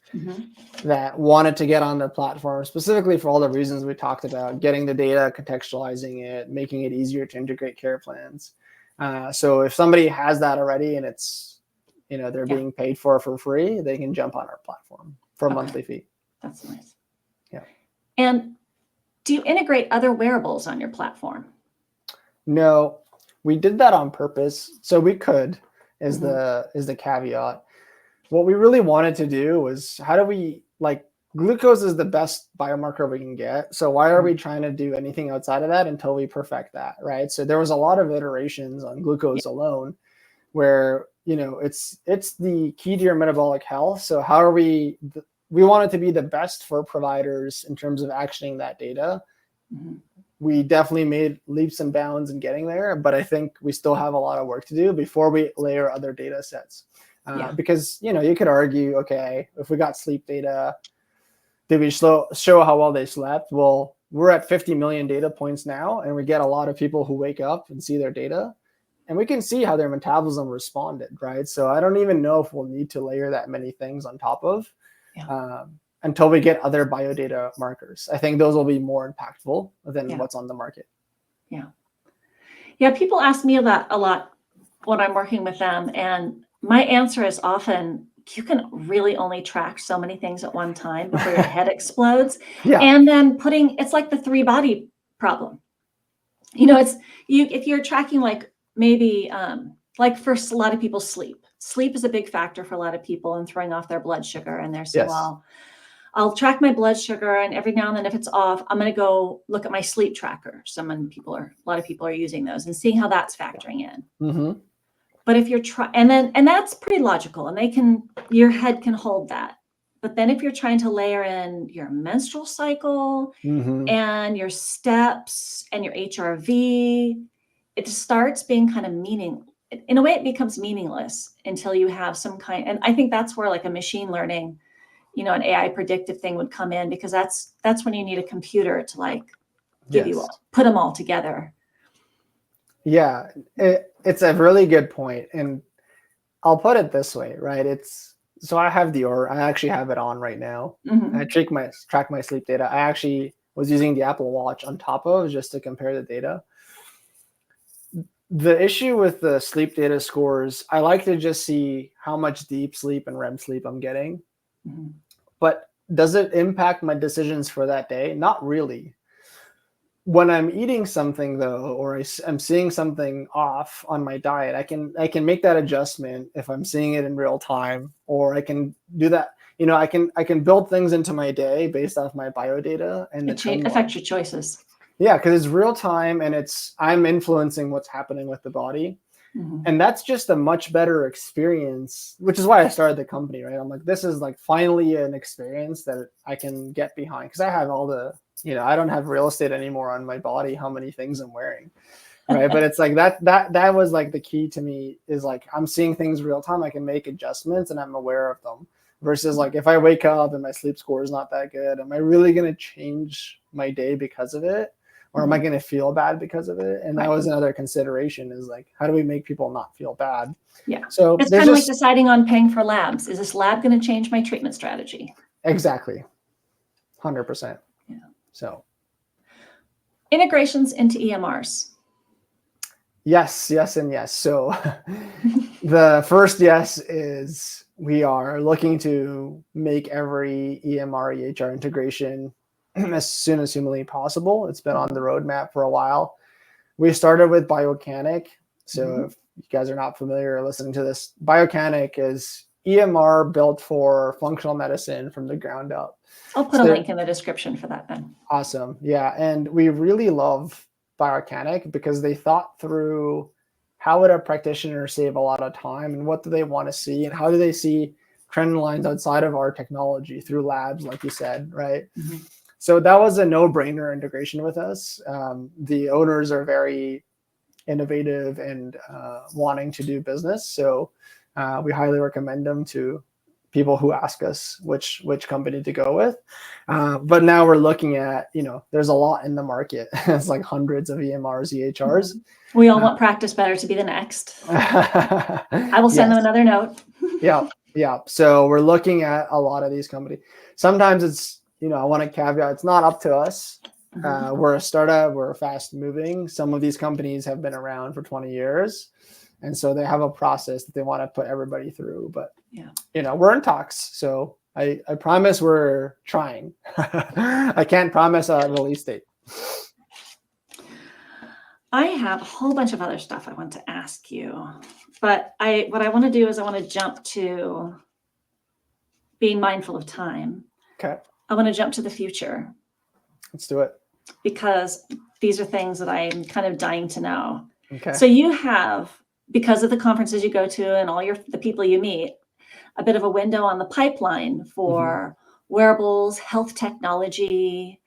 that wanted to get on the platform, specifically for all the reasons we talked about, getting the data, contextualizing it, making it easier to integrate care plans. So if somebody has that already and it's, they're being paid for free, they can jump on our platform for a monthly fee.
That's nice.
Yeah.
And do you integrate other wearables on your platform?
No, we did that on purpose. So we could, is the caveat. What we really wanted to do was, how do we, like, glucose is the best biomarker we can get. So why are we trying to do anything outside of that until we perfect that, right? So there was a lot of iterations on glucose alone where, it's the key to your metabolic health. So how are we want it to be the best for providers in terms of actioning that data. We definitely made leaps and bounds in getting there, but I think we still have a lot of work to do before we layer other data sets. Because, you could argue, okay, if we got sleep data, did we show how well they slept? Well, we're at 50 million data points now, and we get a lot of people who wake up and see their data, and we can see how their metabolism responded, right? So I don't even know if we'll need to layer that many things on top of until we get other biodata markers. I think those will be more impactful than what's on the market.
Yeah, people ask me that a lot when I'm working with them, and my answer is often, you can really only track so many things at one time before your head explodes. And then it's like the 3-body problem. If you're tracking like maybe like for a lot of people, sleep is a big factor for a lot of people and throwing off their blood sugar. And they're saying, well, I'll track my blood sugar, and every now and then if it's off, I'm going to go look at my sleep tracker. A lot of people are using those and seeing how that's factoring in. But if you're and that's pretty logical, and your head can hold that. But then if you're trying to layer in your menstrual cycle and your steps and your HRV, it starts being kind of in a way, it becomes meaningless until you have some kind. And I think that's where like a machine learning, an AI predictive thing would come in, because that's when you need a computer to like put them all together.
Yeah, it's a really good point. And I'll put it this way, right? So I have I actually have it on right now. I track my sleep data. I actually was using the Apple Watch on top of just to compare the data. The issue with the sleep data scores, I like to just see how much deep sleep and REM sleep I'm getting. But does it impact my decisions for that day? Not really. When I'm eating something though, or I'm seeing something off on my diet, I can make that adjustment if I'm seeing it in real time, or I can do that. I can build things into my day based off my biodata, and
it affects your choices.
Yeah, because it's real time, and I'm influencing what's happening with the body. And that's just a much better experience, which is why I started the company, right? I'm like, this is like finally an experience that I can get behind, because I have all the, I don't have real estate anymore on my body, how many things I'm wearing, right? But it's like that was like the key to me, is like, I'm seeing things real time. I can make adjustments and I'm aware of them, versus like, if I wake up and my sleep score is not that good, am I really going to change my day because of it? Or am I going to feel bad because of it? And that was another consideration, is like, how do we make people not feel bad?
Yeah.
So
it's kind of like deciding on paying for labs. Is this lab going to change my treatment strategy?
Exactly. 100%.
Yeah.
So
integrations into EMRs.
Yes, and yes. So the first yes is we are looking to make every EMR, EHR integration as soon as humanly possible. It's been on the roadmap for a while. We started with Biocanic. So if you guys are not familiar or listening to this, Biocanic is EMR built for functional medicine from the ground up.
I'll put a link in the description for that then.
Awesome. Yeah. And we really love Bioorganic because they thought through how would a practitioner save a lot of time and what do they want to see and how do they see trend lines outside of our technology through labs, like you said, right?
Mm-hmm.
So that was a no-brainer integration with us. The owners are very innovative and wanting to do business. So we highly recommend them to people who ask us which company to go with. But now we're looking at, there's a lot in the market. It's like hundreds of EMRs, EHRs.
Mm-hmm. We all want Practice Better to be the next. I will send them another note.
Yeah. So we're looking at a lot of these companies. Sometimes it's, I want to caveat, it's not up to us. Mm-hmm. We're a startup, we're fast moving. Some of these companies have been around for 20 years. And so they have a process that they want to put everybody through. But, we're in talks. So I promise we're trying. I can't promise a release date.
I have a whole bunch of other stuff I want to ask you. But what I want to do is I want to jump to being mindful of time.
Okay.
I want to jump to the future.
Let's do it.
Because these are things that I'm kind of dying to know.
Okay.
So you have, because of the conferences you go to and all the people you meet, a bit of a window on the pipeline for wearables, health technology.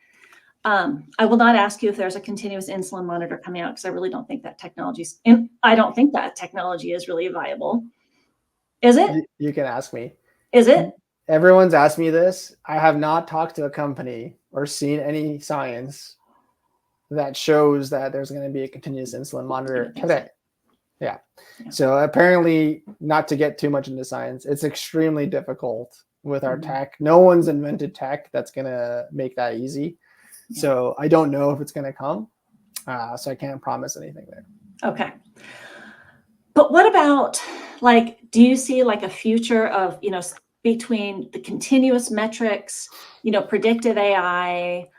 I will not ask you if there's a continuous insulin monitor coming out because I really don't think that I don't think that technology is really viable. Is it?
You can ask me.
Is it?
Everyone's asked me this. I have not talked to a company or seen any science that shows that there's going to be a continuous insulin monitor today. Yeah. So apparently, not to get too much into science, it's extremely difficult with our tech. No one's invented tech that's going to make that easy. Yeah. So I don't know if it's going to come. So I can't promise anything there.
Okay. But what about, do you see a future of, between the continuous metrics, predictive AI,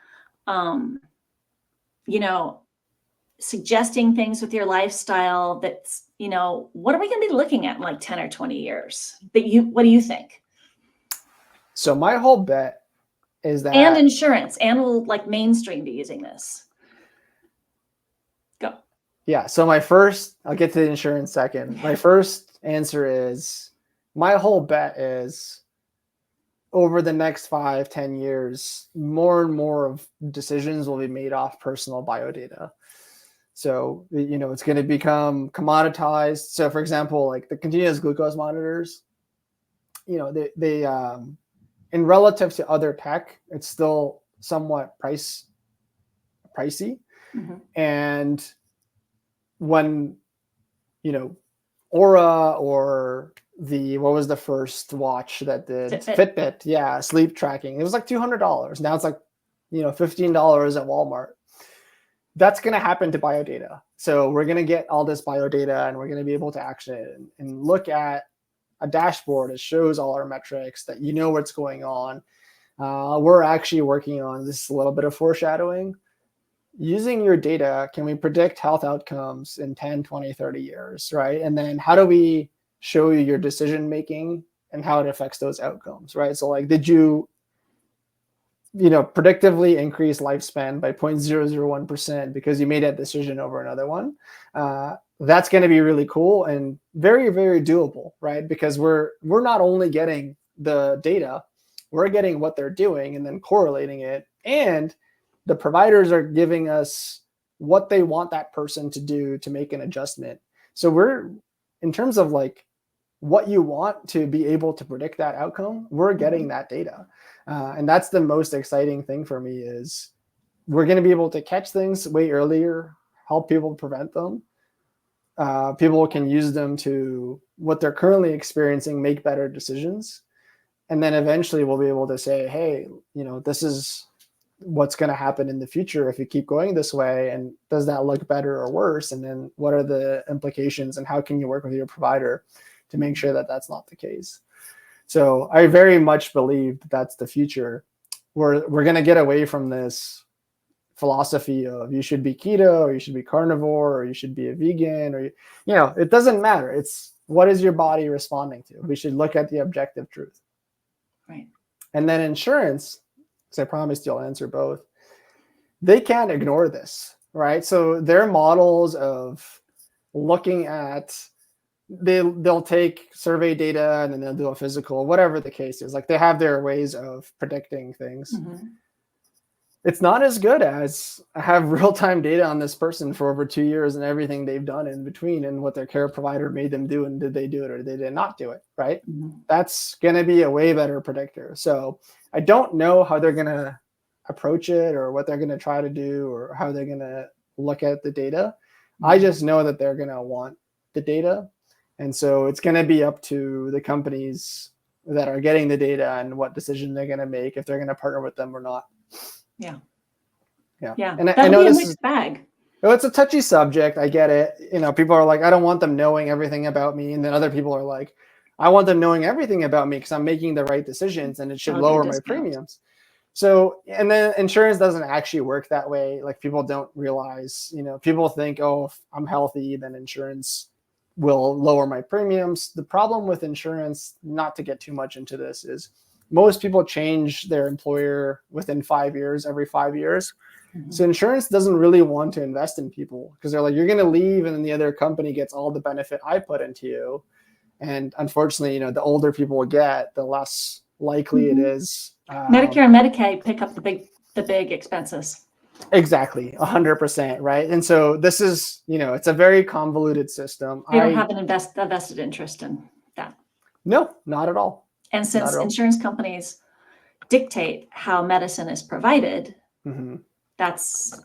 suggesting things with your lifestyle that's, what are we going to be looking at in 10 or 20 years? What do you think?
So my whole bet is that.
And insurance, and we'll mainstream be using this. Go.
Yeah. So I'll get to the insurance second. My first answer is, my whole bet is over the next 5-10 years, more and more of decisions will be made off personal biodata. So, it's going to become commoditized. So for example, the continuous glucose monitors, they in relative to other tech, it's still somewhat pricey. Mm-hmm. And when, Aura or what was the first watch that did Fitbit? Yeah. Sleep tracking. It was $200. Now it's $15 at Walmart. That's going to happen to biodata. So we're going to get all this biodata and we're going to be able to action it and look at a dashboard that shows all our metrics, that what's going on. We're actually working on this, a little bit of foreshadowing. Using your data, can we predict health outcomes in 10, 20, 30 years, right? And then how do we show you your decision making and how it affects those outcomes, right? So did you predictively increase lifespan by 0.001% because you made that decision over another one? That's going to be really cool and very, very doable, right? Because we're not only getting the data, we're getting what they're doing and then correlating it. And the providers are giving us what they want that person to do to make an adjustment. So we're, in terms of what you want to be able to predict that outcome, we're getting that data. And that's the most exciting thing for me, is we're going to be able to catch things way earlier, help people prevent them. People can use them to, what they're currently experiencing, make better decisions. And then eventually we'll be able to say, hey, this is what's going to happen in the future if you keep going this way. And does that look better or worse? And then what are the implications and how can you work with your provider to make sure that that's not the case? So I very much believe that that's the future. We're going to get away from this philosophy of you should be keto or you should be carnivore or you should be a vegan or, it doesn't matter. It's what is your body responding to? We should look at the objective truth.
Right.
And then insurance, because I promised you I'll answer both, they can't ignore this, right? So their models of looking at, they'll take survey data and then they'll do a physical, whatever the case is. Like they have their ways of predicting things.
Mm-hmm.
It's not as good as I have real-time data on this person for over 2 years and everything they've done in between and what their care provider made them do and did they do it or did they not do it, right?
Mm-hmm.
That's going to be a way better predictor. So I don't know how they're going to approach it or what they're going to try to do or how they're going to look at the data. Mm-hmm. I just know that they're going to want the data. And so it's going to be up to the companies that are getting the data and what decision they're going to make, if they're going to partner with them or not.
Yeah.
And
I know this is bag.
Well, it's a touchy subject. I get it. You know, people are like, I don't want them knowing everything about me. And then other people are like, I want them knowing everything about me because I'm making the right decisions and it should lower my premiums. So, and then insurance doesn't actually work that way. Like people don't realize, you know, people think, oh, if I'm healthy, then insurance will lower my premiums. The problem with insurance, not to get too much into this, is most people change their employer within 5 years, every 5 years. Mm-hmm. So insurance doesn't really want to invest in people because they're like, you're going to leave and then the other company gets all the benefit I put into you. And unfortunately, you know, the older people get, the less likely mm-hmm. it is.
Medicare and Medicaid pick up the big expenses.
Exactly. 100%. Right. And so this is, you know, it's a very convoluted system.
They don't have a vested interest in that.
No, not at all.
And since insurance companies dictate how medicine is provided, mm-hmm. that's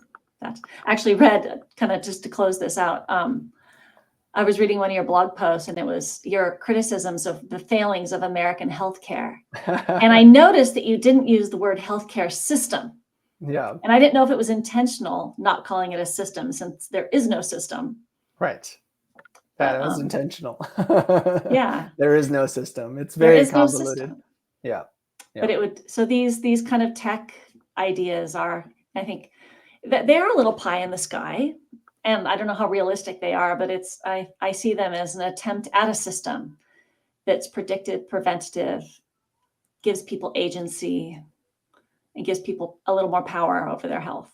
actually read, kind of just to close this out. I was reading one of your blog posts and it was your criticisms of the failings of American healthcare. And I noticed that you didn't use the word healthcare system.
Yeah.
And I didn't know if it was intentional not calling it a system since there is no system.
Right. That was intentional.
Yeah.
There is no system. It's very convoluted. No, yeah.
But it would, so these kind of tech ideas are, I think that they're a little pie in the sky. And I don't know how realistic they are, but I see them as an attempt at a system that's predictive, preventative, gives people agency, and gives people a little more power over their health.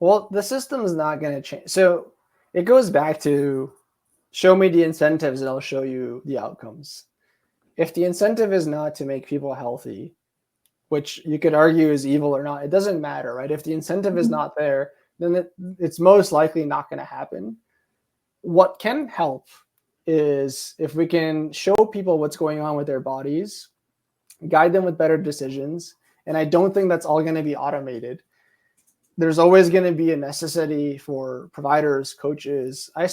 Well, the system is not going to change. So it goes back to show me the incentives and I'll show you the outcomes. If the incentive is not to make people healthy, which you could argue is evil or not, it doesn't matter, right? If the incentive is not there, then it's most likely not going to happen. What can help is if we can show people what's going on with their bodies, guide them with better decisions. And I don't think that's all going to be automated. There's always going to be a necessity for providers, coaches. I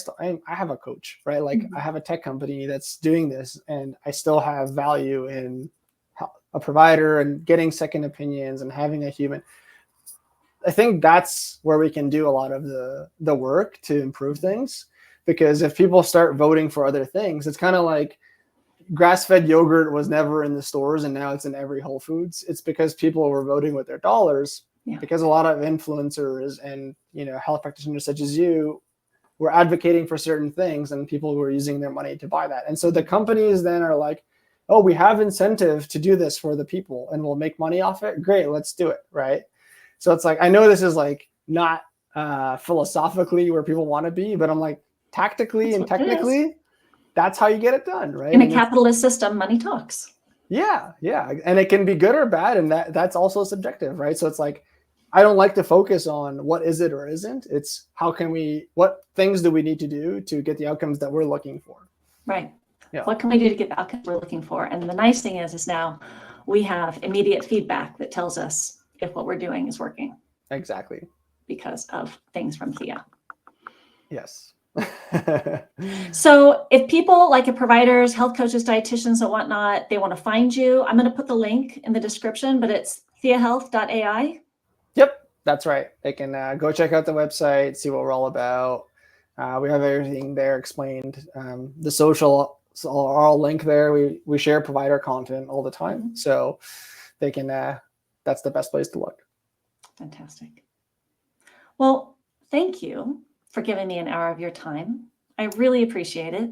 have a coach, right? Like I have a tech company that's doing this and I still have value in a provider and getting second opinions and having a human. I think that's where we can do a lot of the work to improve things, because if people start voting for other things, it's kind of like grass-fed yogurt was never in the stores and now it's in every Whole Foods. It's because people were voting with their dollars, because a lot of influencers and, you know, health practitioners such as you were advocating for certain things and people were using their money to buy that. And so the companies then are like, oh, we have incentive to do this for the people and we'll make money off it. Great, let's do it, right? So it's like, I know this is like not philosophically where people want to be, but I'm like, tactically and technically, that's how you get it done, right?
In a capitalist system, money talks.
Yeah. And it can be good or bad. And that's also subjective, right? So it's like, I don't like to focus on what is it or isn't. It's what things do we need to do to get the outcomes that we're looking for?
Right. Yeah. What can we do to get the outcomes we're looking for? And the nice thing is now we have immediate feedback that tells us if what we're doing is working.
Exactly.
Because of things from Theia.
Yes.
So if people like providers, health coaches, dietitians and whatnot, they want to find you, I'm going to put the link in the description, but it's theiahealth.ai.
Yep, that's right. They can go check out the website, see what we're all about. We have everything there explained. The social are all linked there. We share provider content all the time. So they can, that's the best place to look.
Fantastic. Well, thank you for giving me an hour of your time. I really appreciate it.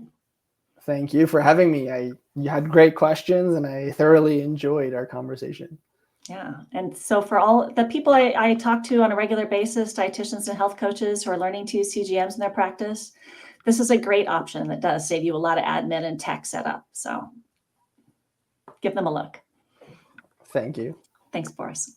Thank you for having me. You had great questions and I thoroughly enjoyed our conversation.
Yeah. And so for all the people I talk to on a regular basis, dietitians and health coaches who are learning to use CGMs in their practice, this is a great option that does save you a lot of admin and tech setup. So give them a look.
Thank you.
Thanks, Boris.